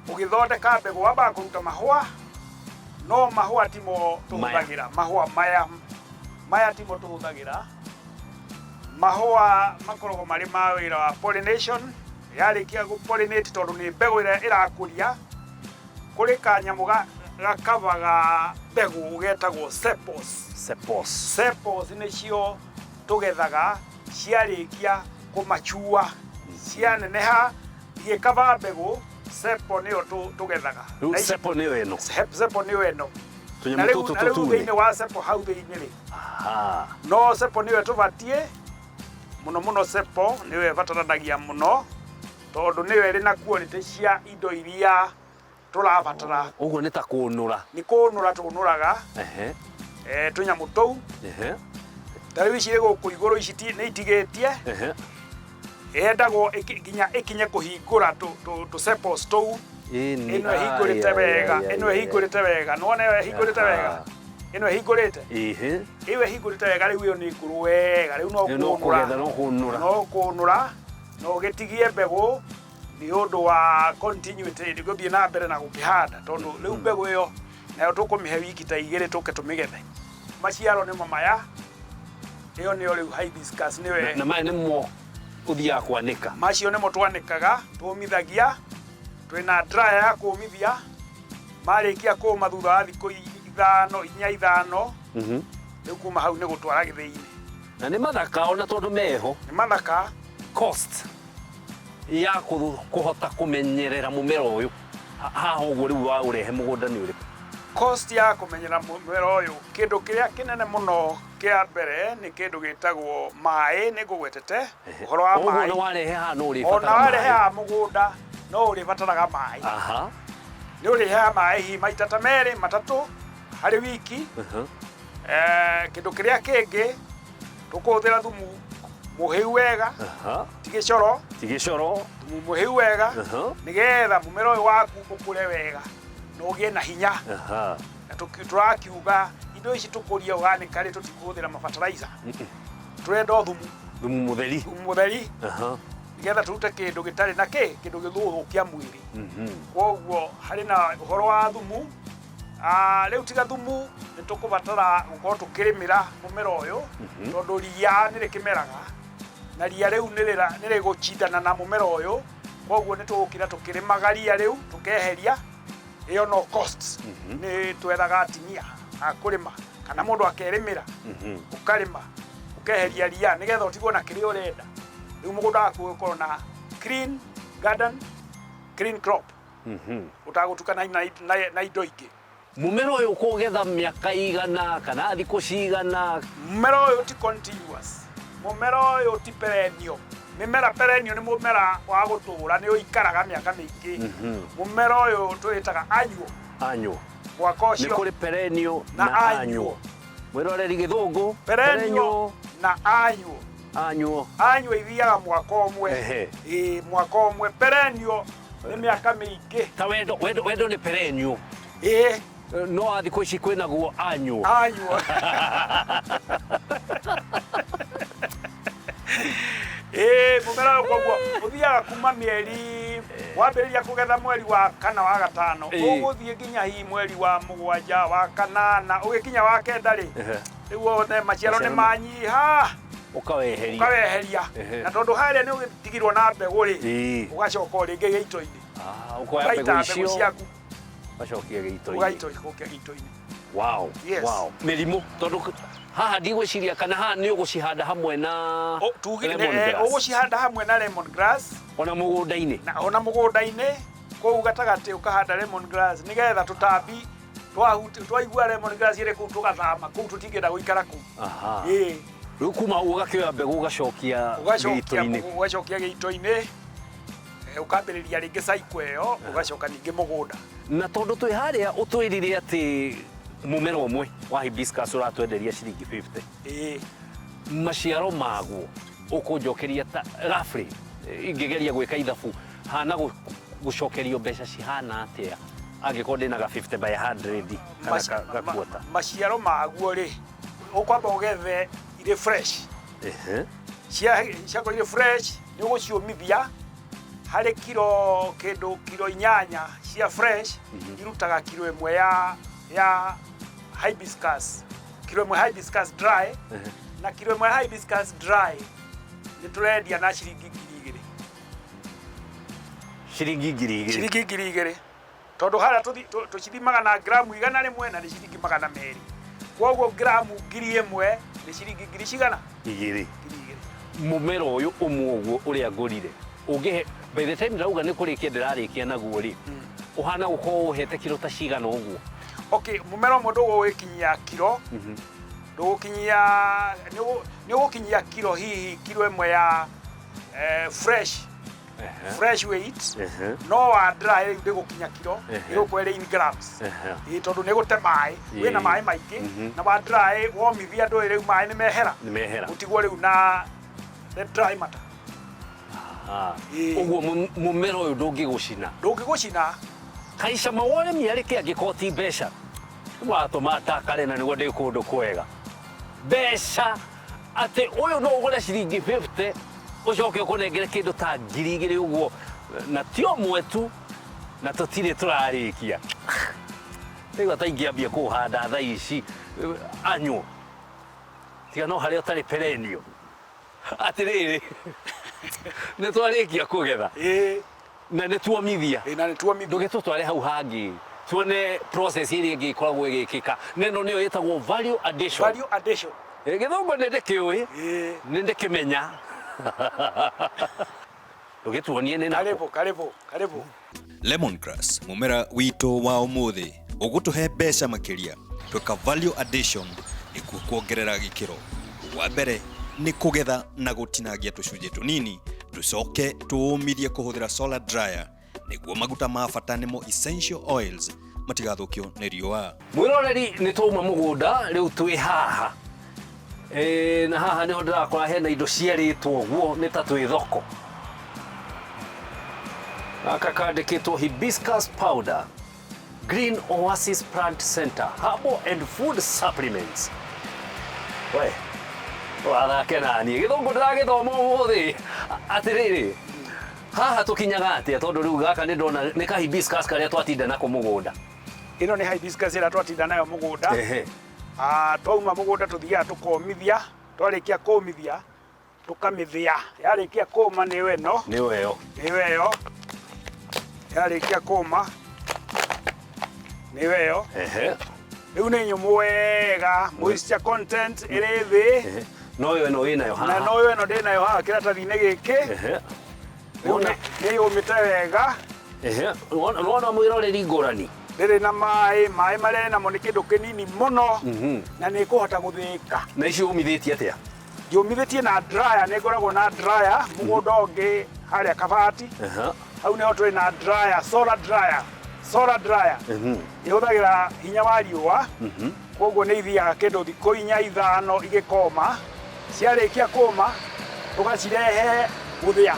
ũgĩthondeka mbegũ, wambaga kũruta mahũa, no mahũa timo tũhũthagĩra, mahũa maya timo tũhũthagĩra. Mahũa makoragwo marĩ ma wĩra wa pollination. Yarĩkia gũ-pollinate tondũ nĩ mbegũ ĩrĩa ĩrakũria, kũrĩ kanyamũ gakabaga mbegũ getagwo sepals nĩcio tũgethaga ciarĩkia kũmachua, cianeneha igĩkaba mbegũ. Sepo nĩyo tũgethaga. Sepo nĩyo ĩno? Sepo nĩyo ĩno. Tũnyamũ tũtũ tũtune. Thĩinĩ wa sepo hau thĩinĩ rĩ, no sepo nĩyo tũbatiĩ mũno. Sepo nĩyo ĩbataranagia mũno tondũ nĩyo ĩrĩ na quality cia indo iria tũrabatara. Ũguo nĩ ta kũnũra? Nĩ kũnũra tũnũraga tũnyamũ tũu. Ta rĩu ici gũkũ igũrũ ici nĩ itigĩtie, yendagwo nginya ĩkinye kũhingũra tũ sepals tũu. Ĩno ĩhingũrĩte wega, nĩwona ĩyo ĩhingũrĩte wega, ĩno ĩhingũrĩte, ĩyo ĩhingũrĩte wega. Rĩu ĩyo nĩ ngũrũ wega, rĩu no kũnũra no gĩtigie mbegũ nĩ ũndũ wa continuity, gũthiĩ na mbere na gũkĩhanda, tondũ rĩu mbegũ ĩyo nayo tũkũmĩhe wiki ta 2 tũke tũmĩgethe. Maciaro nĩ maya, ĩyo nĩyo rĩu hibiscus nĩyo. Na maya nĩmo ũthiaga kwanĩka? Macio nĩmo twanĩkaga, tũmithagia, twĩna dryer ya kũmithia. Marĩkia kũma thutha wa thikũ 5 rĩu kuma hau nĩ gũtwara gĩthĩ-inĩ. Na nĩ mathaka ona tondũ meho? Nĩ mathaka. Cost ya kũhota kũmenyerera mũmera ũyũ haha ũguo rĩu wa ũrehe mũgũnda nĩ ũrĩkũ? Cost ya kũmenyerera mũmera ũyũ, kĩndũ kĩrĩa kĩnene mũno kĩa mbere nĩ kĩndũ gĩtagwo maĩ. Nĩ ngũgwetete ũhoro wa maĩ. Ona warehe haha no ũrĩbataraga maĩ? Ona warehe haha mũgũnda no ũrĩbataraga maĩ. Nĩ ũrĩheaga maĩ hihi maita ta 2 3 harĩ wiki. Kĩndũ kĩrĩa kĩngĩ tũkũhũthĩra thumu mũhĩu wega, tigĩcoro, thumu mũhĩu wega, nĩgetha mũmera ũyũ waku ũkũre wega na ũgĩe na hinya. Na tũrakiuga indo ici tũkũria ũganĩka rĩ, tũtikũhũthĩra mabataraitha, tũrenda thumu mũtheri, nĩgetha tũrute kĩndũ gĩtarĩ na kĩndũ gĩthũkia mwĩrĩ. Koguo harĩ na ũhoro wa thumu. Rĩu tiga thumu nĩ tũkũbatara gũkorwo tũkĩrĩmĩra mũmera ũyũ, tondũ ria nĩ rĩkĩmeraga na ria rĩu nĩ rĩgũcindana na mũmera ũyũ. Koguo nĩ tũgũkĩra tũkĩrĩmaga ria rĩu tũkeheria. Ĩyo no cost. Nĩ twethaga atimia a kũrĩma kana mũndũ akerĩmĩra, ũkarĩma ũkeheria ria nĩgetha ũtigwo na kĩrĩa ũrenda. Rĩu mũgũnda waku ũkorwo na clean garden, clean crop, ũtagũtukana na indo ingĩ. Mũmera ũyũ kũgetha mĩaka igana kana thikũ cigana? Mũmera ũyũ ti continuous, mũmera ũyũ ti perennial. Mĩmera perennial nĩ mũmera wa gũtũũra, nĩ ũikaraga mĩaka mĩingĩ. Mũmera ũyũ twĩtaga annual. Mwaka ũcio nĩ kũrĩ perennial na annual. Wĩroreri gĩthũngũ? Perennial na annual. Annual ithiaga mwaka ũmwe. Mwaka ũmwe. Perennial nĩ mĩaka mĩingĩ. Ta wendo nĩ perennial? No a thikũ ici kwĩnaguo annual. Mũmera ũguo ũthiaga kuma mĩeri wambĩrĩria kũgetha mweri wa kana wa gatano ũgũthiĩ nginya hihi mweri wa mũgwanja wa kanana ũgĩkinya wa kenda rĩ rĩu wone maciaro nĩ manyiha ũkaweheria na tondũ harĩa nĩ ũgĩtigirwo na mbegũ rĩ ũgacoka rĩngĩ gĩito-inĩ ũkoya mbegũ icio ciaku ũgacokia gĩito-inĩ ũgacokia gĩito-inĩ. Wow, wow. Mĩrimũ tondũ haha ndigwĩciria kana haha nĩ ũgũcihanda hamwe na ũgũcihanda hamwe na lemon grass ona mũgũnda-inĩ kũu gatagatĩ ũkahanda lemon grass nĩgetha tũtambi twaigua lemon grass ĩrĩ kũu tũgathama kũu tũtingĩenda gũikara kũu. Rĩu kuma ũgakĩoya mbegũ ũgacokia gĩito-inĩ ũkambĩrĩria rĩngĩ cycle ĩyo ũgacoka ningĩ mũgũnda. Na tondũ twĩ harĩa ũtwĩrire atĩ mũmera ũmwe wa hibiscus ũratwenderia ciringi 50 maciaro maguo ũkũnjokeria ta roughly ingĩgeria gwĩka ithabu hana gũcokerio mbeca cihana atĩa angĩkorwo ndĩna ga 50 by 100 kana gakuota maciaro maguo rĩ ũkwamba ũgethe irĩ fresh ciakorwo irĩ fresh nĩ ũgũciũmithia harĩ kilo 8 cia fresh irutaga kilo 1 ya hibiscus, kilo 1 hibiscus dry na kilo 1 hibiscus dry nĩ tũrendia na ciringi 2,000 tondũ harĩa tũcithimaga na gramu 100 na nĩ ciringi 200 kwoguo gramu 1,000 nĩ ciringi 2,000 mũmera ũyũ ũmwe ũguo ũrĩa ngũrire ũngĩhe by the time ndauga nĩ kũrĩkia ndĩrarĩkia naguo rĩ ũhana gũkorwo ũhete kilo ta cigana ũguo. Okay, mũmera ũmwe ndũgũgĩkinyia kilo ndũgũkinyia nĩ ũgũkinyia kilo hihi kilo 1 ya fresh weight no wa dry ndĩgũkinya kilo ĩgũkorwo in grams tondũ nĩ gũte maĩ wĩna maĩ maingĩ na wa dry womithia ndũĩ rĩu maĩ nĩ mehera ũtigwo rĩu na dry matter. Ũguo mũmera ũyũ ndũngĩgũcina kaica mawore mĩarĩke angĩkorwo ti mbeca watũma takare na nĩguo ndĩ kũndũ kwega mbeca atĩ ũyũ no ũgũre ciringi 50 ũcoke ũkũnengere kĩndũ ta 2,000 ũguo na ti ũmwe tu na tũtirĩ tũrarĩkia rĩu ta ingĩambia kũhanda thaa ici anyũ tiga no harĩa ũtarĩ perennial atĩrĩrĩ nĩ twarĩkia kũgetha na nĩ tuomithia ndũgĩtũtware hau hangĩ tuone process ĩrĩa ĩngĩ ĩkoragwo ĩgĩkĩka neno nĩyo ĩtagwo value addition gĩthũngũ nĩ ndĩkĩũĩ nĩ ndĩkĩmenya ndũgĩtuonie nĩ nako karibu lemongrass mũmera witũ wa ũmũthĩ ũgũtũhe mbeca makĩria twĩka value addition nĩkuo kuongerera gĩkĩro wa mbere nĩ kũgetha na gũtinangia tũcunjĩ tũnini tũcoke tũũmithie kũhũthĩra solar dryer nĩguo maguta ma bata nĩmo essential oils matigathũkio nĩ riũa. Mwĩroreri nĩ twauma mũgũnda rĩu twĩ haha na haha nĩho ndĩrakora hena indo ciarĩtwo ũguo nĩ ta twĩ thoko gaka kandĩkĩtwo hibiscus powder Green Oasis Plant Center Herbal and Food Supplements. We wathake naniĩ gĩthũngũ ndĩragĩthoma ũmũthĩ atĩrĩrĩ haha tũkinyaga atĩa tondũ rĩu gaka nĩ ndona nĩ ka hibiscus karĩa twatinda nako mũgũnda. Ĩno nĩ hibiscus ĩrĩa twatinda nayo mũgũnda twauma mũgũnda tũthiaga tũkomithia twarĩkia kũmithia tũkamĩthĩa yarĩkia kũma nĩyo ĩyo yarĩkia kũma nĩyo ĩyo rĩu nĩ nyũmũ wega moisture content ĩrĩ thĩ no ĩno ĩnayo haha na no ĩno ndĩnayo haha kĩratathi-inĩ gĩkĩ nĩ yũmĩte wega nĩwona mwĩroreri ngũrani ndĩrĩ na maĩ marĩa namo nĩ kĩndũ kĩnini mũno na nĩ kũhota gũthĩĩka. Na icio ũmithĩtie atĩa? Ndiũmithĩtie na dryer nĩ ngoragwo na dryer mũgũnda ũngĩ harĩa kabati hau nĩho tũrĩ na dryer solar dryer ĩhũthagĩra hinya wa riũa kwoguo nĩ ithiaga kĩndũ thikũ 4-5 igĩkoma ciarĩkia kũma tũgacirehe gũthĩa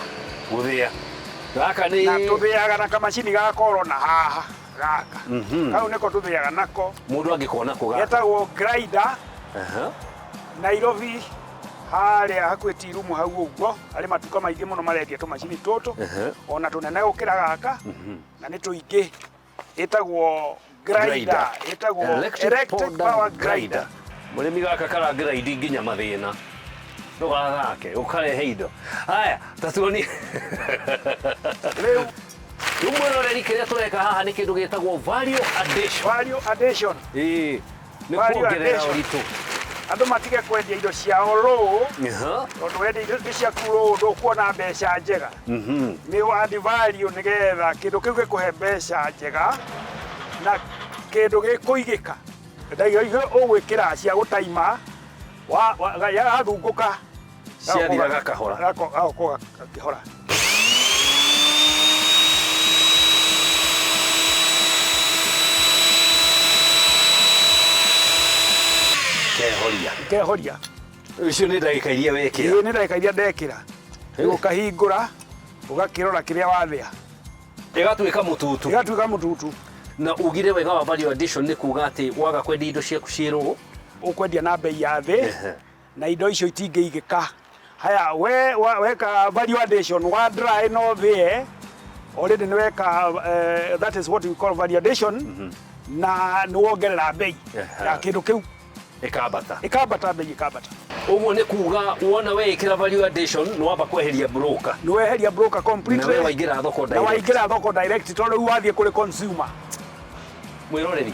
gaka nĩ na tũthĩaga na kamacini gakorwo na haha gaka kau nĩko tũthĩaga nako mũndũ angĩkona kũ gaka getagwo grinder Nairobi harĩa hakuhĩ tirumu hau ũguo arĩ matuka maingĩ mũno marendia tũmacini tũtũ ona tũnene gũkĩra gaka na nĩ tũingĩ ĩtagwo grinder ĩtagwo electric power grinder. Mũrĩmi gaka kara grind nginya mathĩna ndũgagake ũkarehe indo haya tatuoni rĩu Mwĩrorere kĩrĩa tũreka haha nĩ kĩndũ gĩtagwo value addition. Ĩĩ nĩ kuongerera ũritũ. Andũ matige kwendia indo ciao rũũ tondũ wendia indo ciaku rũũ ndũkuona mbeca njega. Nĩ wandi value nĩgetha kĩndũ kĩu gĩkũhe mbeca njega na kĩndũ gĩkũigĩka. Ndaiga ũgwĩkĩra cia gũtaima yathungũka ciathiraga kahora gakĩhora. Kehoria. Ũcio nĩ ndagĩka iria wekĩra. Nĩ ndagĩka iria ndekĩra. Ũkahingũra ũgakĩrora kĩrĩa wathĩa. Ĩgatuĩka mũtutu. Na ugire wega wa value addition nĩ kuga atĩ waga kwendia indo ciaku ciĩrũgũ ũkwendia na bei ya thĩ na indo icio itingĩigĩka. Haya weka value addition wa dry no thĩ already nĩ weka that is what we call value addition na nĩ wongerera bei ya kĩndũ kĩu ikambata bei ikambata. Ũguo nĩ kuga wona wekĩra value addition nĩ wamba kweheria broker. Nĩ weheria broker completely. Na waingĩra thoko direct. Na waingĩra thoko direct tondũ rĩu wathiĩ kũrĩ consumer. Mwĩroreri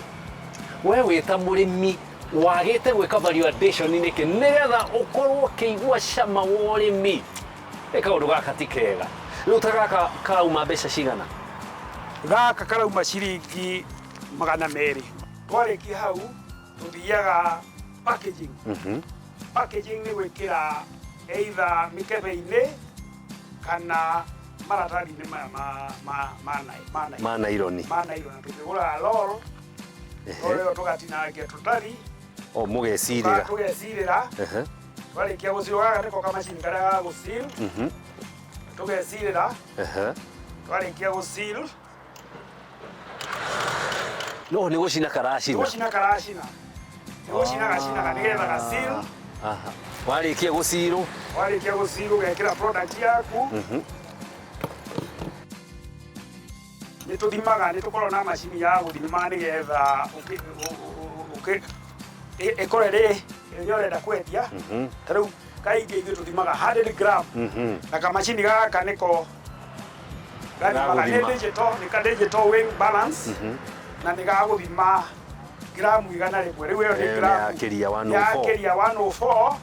we wĩta mũrĩmi wagĩte gwĩka value addition nĩkĩ nĩgetha ũkorwo ũkĩigua cama wa ũrĩmi. Kaũndũ gaka ti kega. Rĩu ta gaka karauma mbeca cigana? Gaka karauma ciringi 200. Twarĩkia hau tuthiaga packaging. Packaging nĩ gwĩkĩra either mĩkebe-inĩ kana maratathi-inĩ ma naironi. Tũkĩgũra roll ĩyo tũgatinangia tũtari mũgecirĩra. Twarĩkia gũcirwo gaka nĩko kamacini karĩa ga gũcil tũgecirĩra. Twarĩkia gũcil no nĩ gũcina karacina. Nĩ gũcina gacinaga nĩgetha gacil. Warĩkia gũcirwo ũgekĩra product yaku. Nĩ tũthimaga nĩ tũkorwo na macini ya gũthima nĩgetha ĩkorwo ĩrĩ ĩrĩa ũrenda kwendia. Ta rĩu kaingĩ ithuĩ tũthimaga 100 gram na kamacini gaka nĩko gathimaga nĩ digital weight balance na nĩ gagũthima gramu 100 rĩu ĩyo nĩ gramu yakĩria 104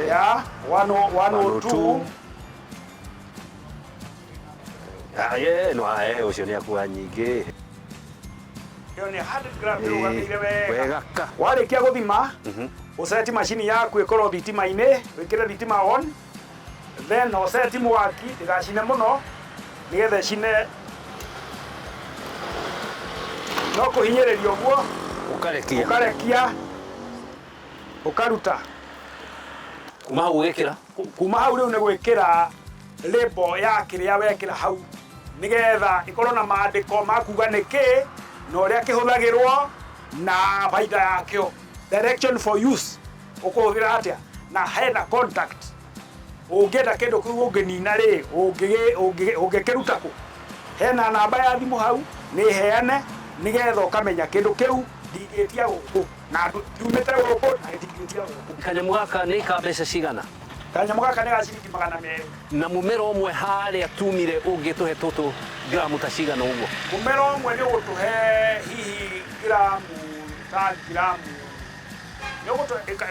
ya 102. Ũcio nĩ akuga nyingĩ. Ĩyo nĩ 100 gram ĩrũgamĩire wega. Warĩkia gũthima ũceti macini yaku ĩkorwo thitima-inĩ wĩkĩre thitima on then ũceti mwaki ndĩgacine mũno nĩgetha ĩcine. No kũhinyĩrĩria ũguo ũkarekia ũkaruta. Kuma hau ũgĩkĩra? Kuma hau rĩu nĩ gwĩkĩra label ya kĩrĩa wekĩra hau nĩgetha ĩkorwo na maandĩko ma kuga nĩkĩ na ũrĩa kĩhũthagĩrwo na baida yakĩo. Direction for use ũkũhũthĩra atĩa na hena contact. Ũngĩenda kĩndũ kĩu ũngĩnina rĩ ũngĩkĩruta kũ. Hena namba ya thimũ hau nĩ heane nĩgetha ũkamenya kĩndũ kĩu ndingĩtia gũkũ na ndumĩte gũkũ na ndingĩtia gũkũ. Kanyamũ gaka nĩ ka mbeca cigana? Kanyamũ gaka nĩ ga ciringi 200. Na mũmera ũmwe harĩa tumire ũngĩtũhe tũtũ gramu ta cigana ũguo? Mũmera ũmwe nĩ ũgũtũhe hihi gramu ta gramu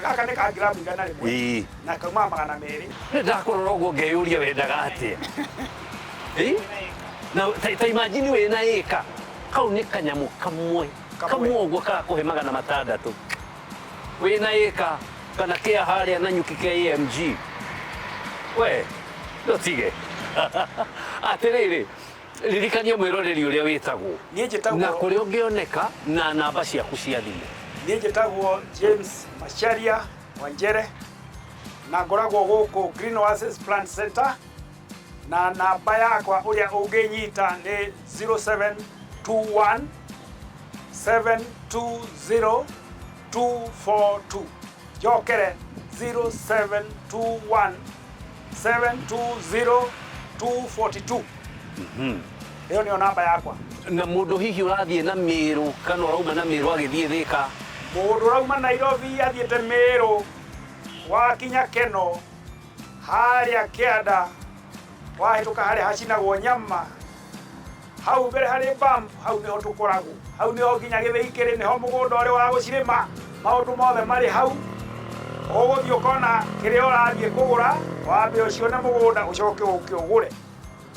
gaka nĩ ka gramu 100 na kauma 200. Nĩ ndakũrora ũguo ngeyũria wendaga atĩa. Na ta imagine wĩna ĩka kau nĩ kanyamũ kamwe ũguo gakũhe 600 wĩna ĩka kana kĩa harĩa na nyuki kĩa AMG. We ndotige atĩrĩrĩ ririkania mwĩroreri ũrĩa wĩtagwo na kũrĩa ũngĩoneka na namba ciaku cia thimũ. Niĩ njĩtagwo James Macharia Wanjere na ngoragwo gũkũ Green Oasis Plant Center na namba yakwa ũrĩa ũngĩnyita nĩ 0721 720 242. njokere 0721 720 242. Hiyo ndio namba yakwa. Na mundu hihi urathie na Meru kana urauma na Meru agithie Thika? Mundu urauma Nairobi athiete Meru wakinya Keno haria Kianda wahituka haria hacinagwo nyama hau mbere hari bump hau niho tukoragwo hau niho nginya Githĩi niho mugunda uri wa gucirima maundu mothe mari hau uguthii ukona kiria urathie kugura wambe ucio na mugunda ucoke ukiugure.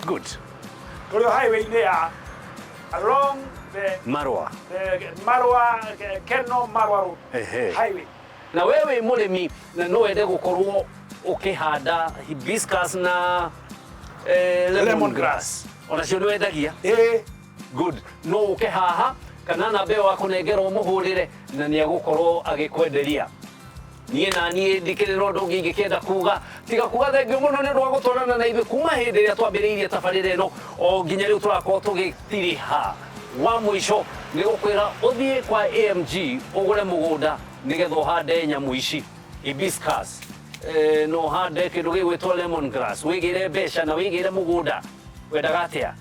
Good. Turi highway-inĩ ya along the Marwa Keno Marwa Road highway. Na wewe mũrĩmi na no wende gukorwo ukihanda hibiscus na lemongrass ona cio nĩwendagia? Good. No uke haha kana na mbeo akunengerwo mũhũrĩre na nĩagũkorwo agĩkwenderia. Niĩ na niĩ ndikĩrĩra ũndũ ũngĩ ingĩkĩenda kuga tiga kuga thengio mũno nĩ ũndũ wa gũtwarana na ithuĩ kuma hĩndĩ ĩrĩa twambĩrĩirie tabarĩra ĩno o nginya rĩu tũrakorwo tũgĩtiriha. Wa mũico nĩ gũkwĩra ũthiĩ kwa AMG ũgũre mũgũnda nĩgetha ũhande nyamũ ici hibiscus, no ũhande kĩndũ gĩgwĩtwo lemongrass, wĩgĩre mbeca na wĩgĩre mũgũnda. Wendaga atĩa?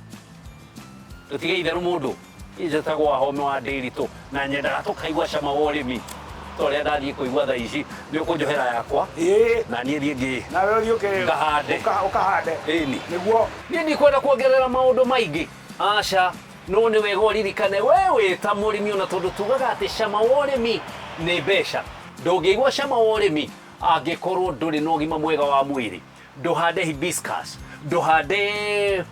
Tũtige itherũ mũndũ injetagwo Wahome wa Ndĩritũ na nyendaga tũkaigua cama wa ũrĩmi. Tore ndathie kuigua thaa ici nĩ ũkũnjohera yakwa na niĩ thiĩ ngĩ na wewe thiĩ ukahande nĩguo niĩ ndikwenda kuongerera maũndũ maingĩ aca no nĩ wega ũririkane we ta mũrĩmi ona tondũ tugaga atĩ cama wa ũrĩmi nĩ mbeca. Ndũngĩigua cama wa ũrĩmi angĩkorwo ndũrĩ na ũgima mwega wa mwĩrĩ. Ndũhande hibiscus, ndũhande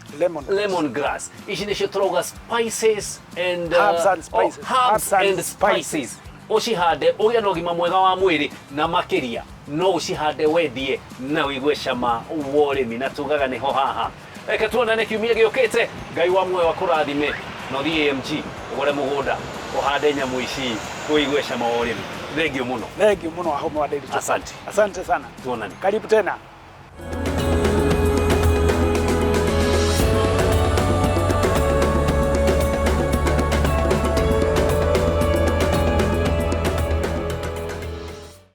lemongrass. Ici nĩcio tũrauga spices and herbs and spices. Ucihande ugia na ũgima mwega wa mwĩrĩ na makĩria no ucihande wendie na wĩigue cama wa ũrĩmi na tugaga nĩho haha. Reke tuonane kiumia gĩũkĩte. Ngai wa muoyo akũrathime na ũthiĩ AMG ũgũre mũgũnda ũhande nyamũ ici wĩigue cama wa ũrĩmi. Thengiũ mũno. Thengiũ mũno Wahome wa Ndĩritũ. Asante. Asante sana. Tuonane. Karibu tena.